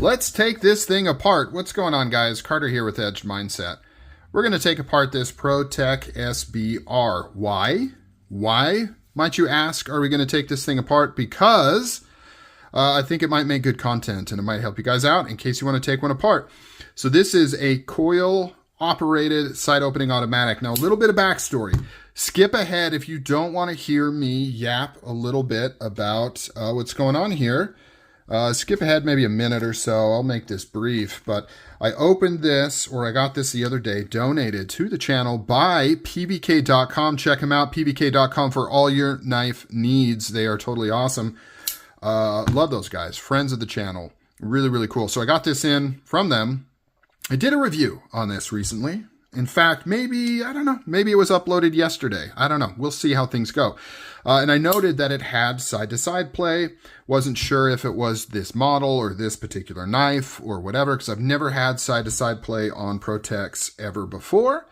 Let's take this thing apart. What's going on, guys? Carter here with Edge Mindset. We're going to take apart this ProTech SBR. Why? Why, might you ask, are we going to take this thing apart? Because I think it might make good content and it might help you guys out in case you want to take one apart. So this is a coil operated side opening automatic. Now, a little bit of backstory. Skip ahead if you don't want to hear me yap a little bit about what's going on here. Skip ahead maybe a minute or so. I'll make this brief, but I opened this, or I got this the other day, donated to the channel by pbk.com. Check them out, pbk.com, for all your knife needs. They are totally awesome. Love those guys, friends of the channel. Really, really cool. So I got this in from them. I did a review on this recently. In fact, maybe, I don't know, maybe it was uploaded yesterday. I don't know. We'll see how things go. And I noted that it had side-to-side play. Wasn't sure if it was this model or this particular knife or whatever, because I've never had side-to-side play on ProTechs ever before.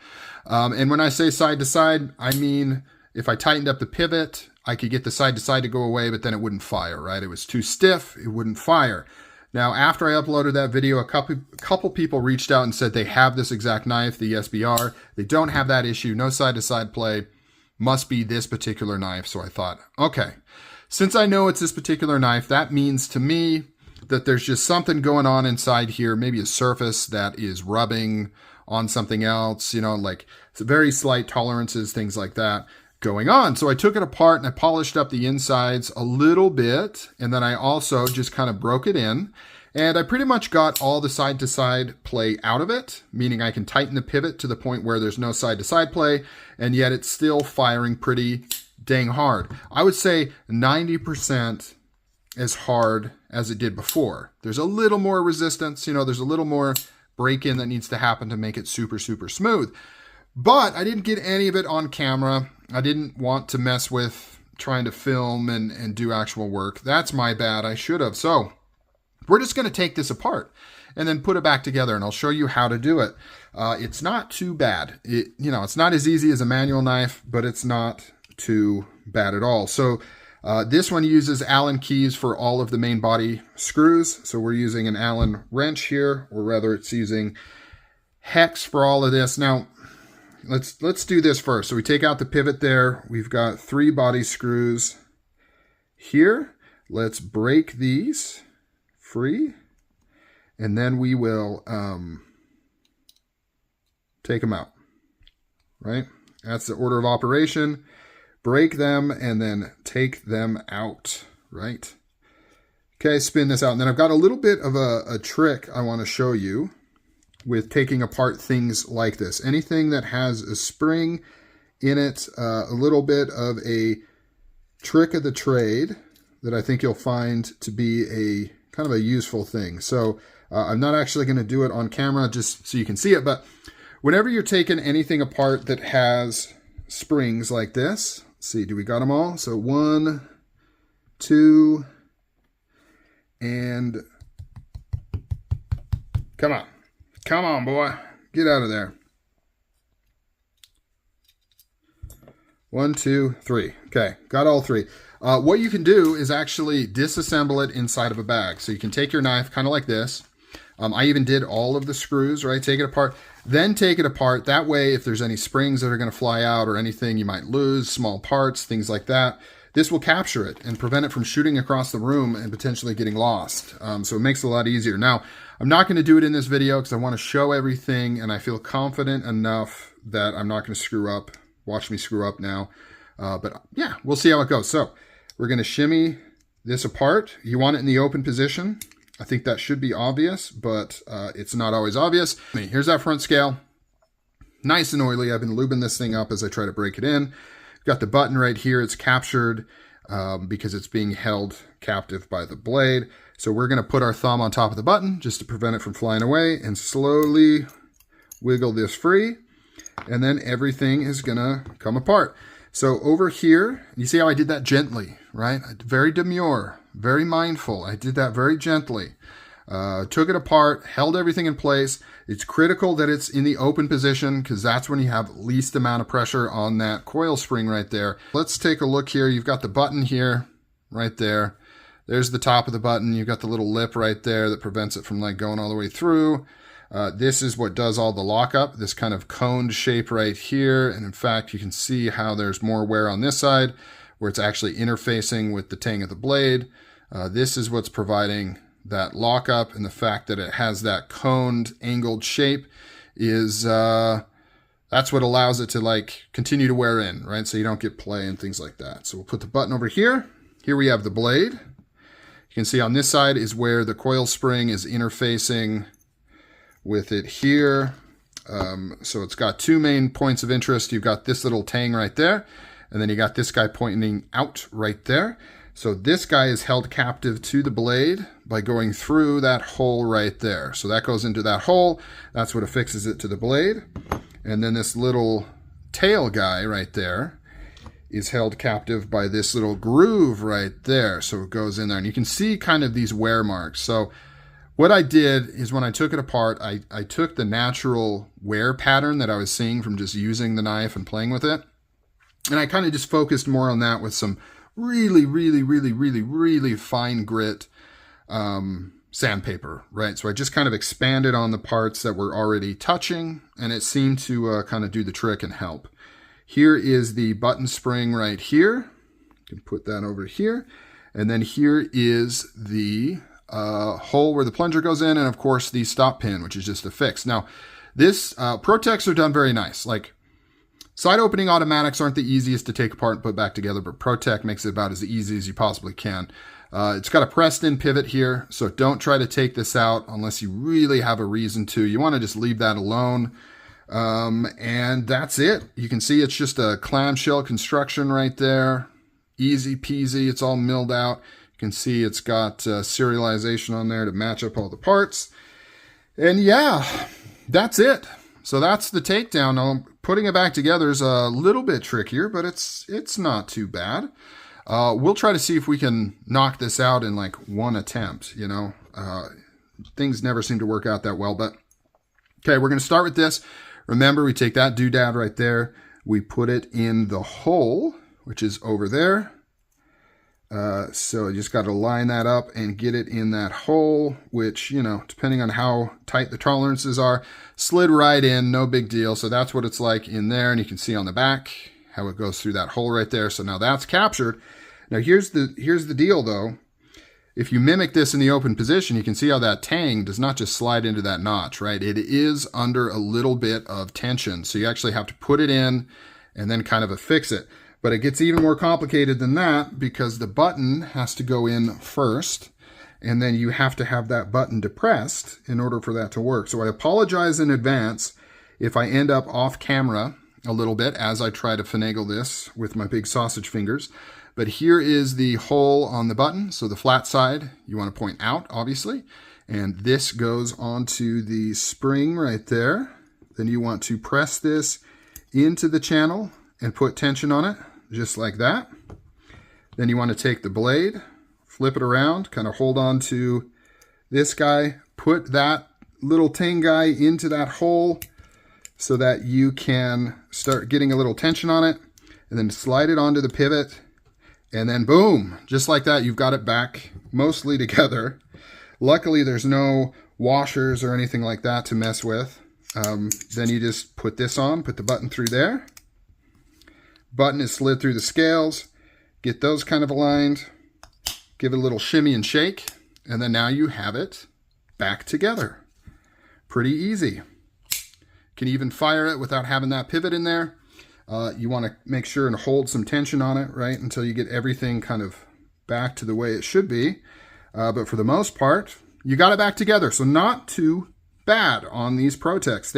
And when I say side-to-side, I mean if I tightened up the pivot, I could get the side-to-side to go away, but then it wouldn't fire, right? It was too stiff. It wouldn't fire. Now, after I uploaded that video, a couple people reached out and said they have this exact knife, the SBR. They don't have that issue. No side-to-side play. Must be this particular knife. So I thought, okay, since I know it's this particular knife, that means to me that there's just something going on inside here, maybe a surface that is rubbing on something else, you know, like very slight tolerances, things like that going on. So I took it apart and I polished up the insides a little bit. And then I also just kind of broke it in. And I pretty much got all the side-to-side play out of it, meaning I can tighten the pivot to the point where there's no side-to-side play, and yet it's still firing pretty dang hard. I would say 90% as hard as it did before. There's a little more resistance, you know, there's a little more break-in that needs to happen to make it super, super smooth. But I didn't get any of it on camera. I didn't want to mess with trying to film and do actual work. That's my bad. I should have. So we're just going to take this apart and then put it back together, and I'll show you how to do it. It's not too bad. It's not as easy as a manual knife, but it's not too bad at all. So this one uses Allen keys for all of the main body screws. So we're using an Allen wrench here, or rather it's using hex for all of this. Now, let's do this first. So we take out the pivot there. We've got 3 body screws here. Let's break these free, and then we will take them out, right? That's the order of operation. Break them and then take them out, right? Okay, spin this out. And then I've got a little bit of a trick I want to show you with taking apart things like this. Anything that has a spring in it, a little bit of a trick of the trade that I think you'll find to be a kind of a useful thing. So I'm not actually going to do it on camera just so you can see it, but whenever you're taking anything apart that has springs like this, let's see, do we got them all? So 1, 2, and come on. Come on, boy. Get out of there. 1, 2, 3. Okay, got all 3. What you can do is actually disassemble it inside of a bag. So you can take your knife kind of like this. I even did all of the screws, right? Take it apart, then take it apart. That way, if there's any springs that are going to fly out or anything you might lose, small parts, things like that, this will capture it and prevent it from shooting across the room and potentially getting lost. So it makes it a lot easier. Now, I'm not going to do it in this video because I want to show everything, and I feel confident enough that I'm not going to screw up. Watch me screw up now. But yeah, we'll see how it goes. So we're going to shimmy this apart. You want it in the open position. I think that should be obvious, but it's not always obvious. Here's that front scale. Nice and oily. I've been lubing this thing up as I try to break it in. Got the button right here. It's captured because it's being held captive by the blade. So we're going to put our thumb on top of the button just to prevent it from flying away and slowly wiggle this free. And then everything is going to come apart. So over here, you see how I did that gently, right? Very demure, very mindful. I did that very gently. Took it apart, held everything in place. It's critical that it's in the open position because that's when you have least amount of pressure on that coil spring right there. Let's take a look here. You've got the button here, right there. There's the top of the button. You've got the little lip right there that prevents it from like going all the way through. This is what does all the lockup, this kind of coned shape right here. And in fact, you can see how there's more wear on this side where it's actually interfacing with the tang of the blade. This is what's providing that lockup, and the fact that it has that coned angled shape is that's what allows it to like continue to wear in, right? So you don't get play and things like that. So we'll put the button over here. Here we have the blade. You can see on this side is where the coil spring is interfacing with it here. So it's got two main points of interest. You've got this little tang right there, and then you got this guy pointing out right there. So this guy is held captive to the blade by going through that hole right there. So that goes into that hole. That's what affixes it to the blade. And then this little tail guy right there is held captive by this little groove right there. So it goes in there, and you can see kind of these wear marks. So what I did is when I took it apart, I took the natural wear pattern that I was seeing from just using the knife and playing with it. And I kind of just focused more on that with some really fine grit sandpaper, right? So I just kind of expanded on the parts that were already touching, and it seemed to kind of do the trick and help. Here is the button spring right here. You can put that over here. And then here is the hole where the plunger goes in, and of course the stop pin, which is just a fix. Now, this ProTechs are done very nice. Like, side opening automatics aren't the easiest to take apart and put back together, but ProTech makes it about as easy as you possibly can. It's got a pressed in pivot here, so don't try to take this out unless you really have a reason to. You want to just leave that alone. And that's it. You can see it's just a clamshell construction right there. Easy peasy. It's all milled out. You can see it's got serialization on there to match up all the parts. And yeah, that's it. So that's the takedown. Now, putting it back together is a little bit trickier, but it's not too bad. We'll try to see if we can knock this out in like one attempt, you know. Things never seem to work out that well, but okay, we're going to start with this. Remember, we take that doodad right there, we put it in the hole, which is over there. So you just got to line that up and get it in that hole, which, you know, depending on how tight the tolerances are, slid right in, no big deal. So that's what it's like in there. And you can see on the back how it goes through that hole right there. So now that's captured. Now here's the deal though. If you mimic this in the open position, you can see how that tang does not just slide into that notch, right? It is under a little bit of tension. So you actually have to put it in and then kind of affix it. But it gets even more complicated than that because the button has to go in first, and then you have to have that button depressed in order for that to work. So I apologize in advance if I end up off camera a little bit as I try to finagle this with my big sausage fingers. But here is the hole on the button. So the flat side, you want to point out, obviously. And this goes onto the spring right there. Then you want to press this into the channel and put tension on it, just like that. Then you want to take the blade, flip it around, kind of hold on to this guy, put that little tang guy into that hole so that you can start getting a little tension on it, and then slide it onto the pivot, and then boom, just like that, you've got it back mostly together. Luckily, there's no washers or anything like that to mess with. Then you just put this on, put the button through there. Button is slid through the scales. Get those kind of aligned. Give it a little shimmy and shake. And then now you have it back together. Pretty easy. Can even fire it without having that pivot in there. You want to make sure and hold some tension on it, right, until you get everything kind of back to the way it should be. But for the most part, you got it back together. So not too bad on these ProTechs.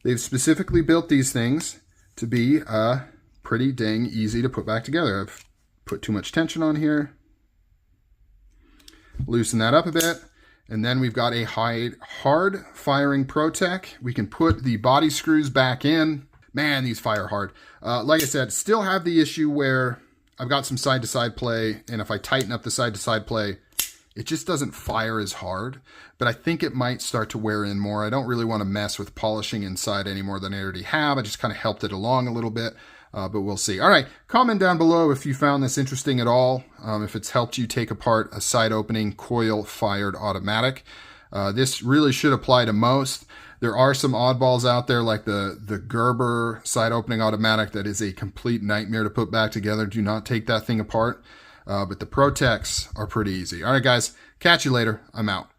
They've specifically built these things to be pretty dang easy to put back together. I've put too much tension on here. Loosen that up a bit. And then we've got a hard firing ProTech. We can put the body screws back in. Man, these fire hard. Like I said, still have the issue where I've got some side-to-side play, and if I tighten up the side-to-side play, it just doesn't fire as hard. But I think it might start to wear in more. I don't really want to mess with polishing inside any more than I already have. I just kind of helped it along a little bit. but we'll see. All right, comment down below if you found this interesting at all, if it's helped you take apart a side opening coil-fired automatic. This really should apply to most. There are some oddballs out there like the Gerber side opening automatic that is a complete nightmare to put back together. Do not take that thing apart. But the ProTechs are pretty easy. All right, guys, catch you later. I'm out.